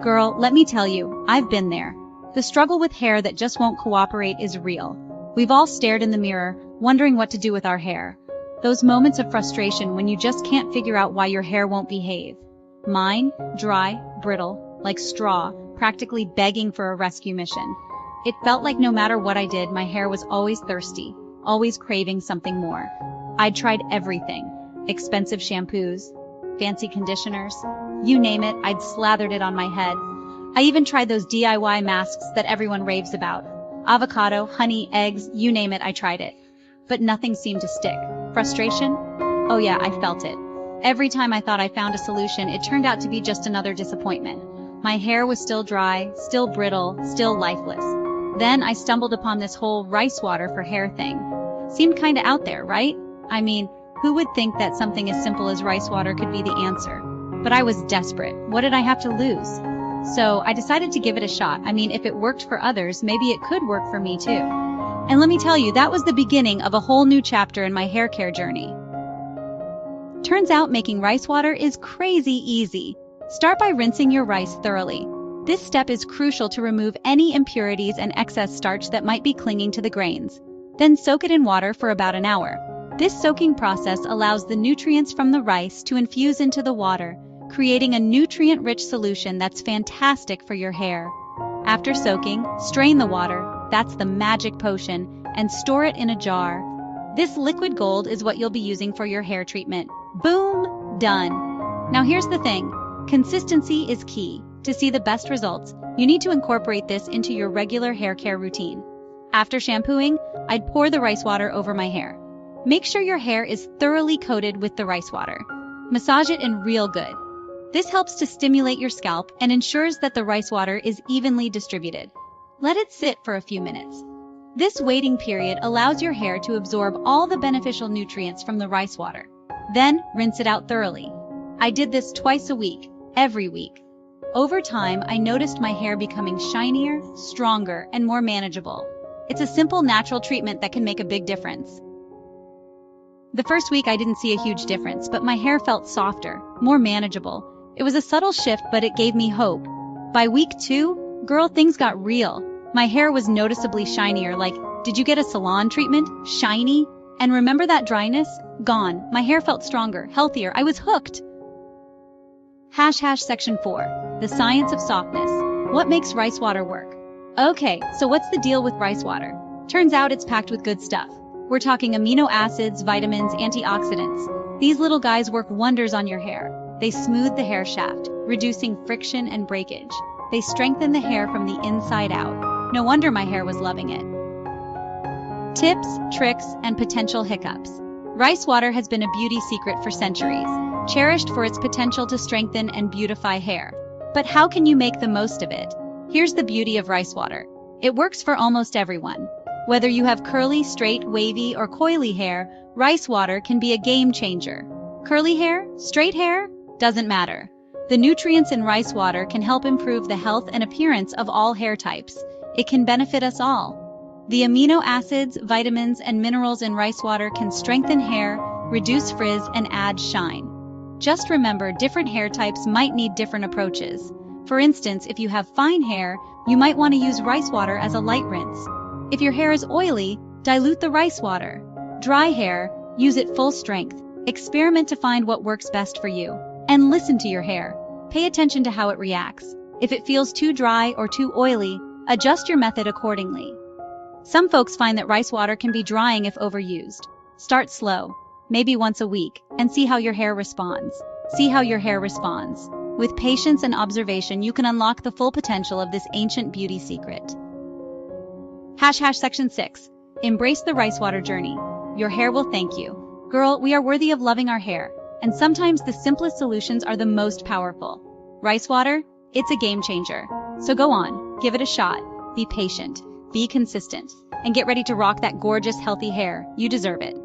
Girl, let me tell you, I've been there. The struggle with hair that just won't cooperate is real. We've all stared in the mirror, wondering what to do with our hair. Those moments of frustration when you just can't figure out why your hair won't behave. Mine, dry, brittle, like straw, practically begging for a rescue mission. It felt like no matter what I did, my hair was always thirsty, always craving something more. I'd tried everything. Expensive shampoos, fancy conditioners, you name it, I'd slathered it on my head. I even tried those DIY masks that everyone raves about. Avocado, honey, eggs, you name it, I tried it. But nothing seemed to stick. Frustration? Oh yeah, I felt it. Every time I thought I found a solution, it turned out to be just another disappointment. My hair was still dry, still brittle, still lifeless. Then I stumbled upon this whole rice water for hair thing. Seemed kinda out there, right? I mean, who would think that something as simple as rice water could be the answer? But I was desperate. What did I have to lose? So I decided to give it a shot. I mean, if it worked for others, maybe it could work for me too. And let me tell you, that was the beginning of a whole new chapter in my hair care journey. Turns out making rice water is crazy easy. Start by rinsing your rice thoroughly. This step is crucial to remove any impurities and excess starch that might be clinging to the grains. Then soak it in water for about an hour. This soaking process allows the nutrients from the rice to infuse into the water, creating a nutrient-rich solution that's fantastic for your hair. After soaking, strain the water, that's the magic potion, and store it in a jar. This liquid gold is what you'll be using for your hair treatment. Boom! Done. Now here's the thing. Consistency is key. To see the best results, you need to incorporate this into your regular hair care routine. After shampooing, I'd pour the rice water over my hair. Make sure your hair is thoroughly coated with the rice water. Massage it in real good. This helps to stimulate your scalp and ensures that the rice water is evenly distributed. Let it sit for a few minutes. This waiting period allows your hair to absorb all the beneficial nutrients from the rice water. Then, rinse it out thoroughly. I did this twice a week, every week. Over time, I noticed my hair becoming shinier, stronger, and more manageable. It's a simple, natural treatment that can make a big difference. The first week I didn't see a huge difference, but my hair felt softer, more manageable. It was a subtle shift, but it gave me hope. By week 2, girl, things got real. My hair was noticeably shinier, like, did you get a salon treatment? Shiny? And remember that dryness? Gone. My hair felt stronger, healthier. I was hooked. Section 4. The science of softness. What makes rice water work? Okay, so what's the deal with rice water? Turns out it's packed with good stuff. We're talking amino acids, vitamins, antioxidants. These little guys work wonders on your hair. They smooth the hair shaft, reducing friction and breakage. They strengthen the hair from the inside out. No wonder my hair was loving it. Tips, tricks, and potential hiccups. Rice water has been a beauty secret for centuries, cherished for its potential to strengthen and beautify hair. But how can you make the most of it? Here's the beauty of rice water. It works for almost everyone. Whether you have curly, straight, wavy, or coily hair, rice water can be a game changer. Curly hair? Straight hair? Doesn't matter. The nutrients in rice water can help improve the health and appearance of all hair types. It can benefit us all. The amino acids, vitamins, and minerals in rice water can strengthen hair, reduce frizz, and add shine. Just remember, different hair types might need different approaches. For instance, if you have fine hair, you might want to use rice water as a light rinse. If your hair is oily, dilute the rice water. Dry hair, use it full strength. Experiment to find what works best for you. And listen to your hair. Pay attention to how it reacts. If it feels too dry or too oily, adjust your method accordingly. Some folks find that rice water can be drying if overused. Start slow, maybe once a week, and see how your hair responds. With patience and observation, you can unlock the full potential of this ancient beauty secret. Section 6. Embrace the rice water journey. Your hair will thank you. Girl, we are worthy of loving our hair, and sometimes the simplest solutions are the most powerful. Rice water? It's a game changer. So go on, give it a shot. Be patient, be consistent, and get ready to rock that gorgeous, healthy hair. You deserve it.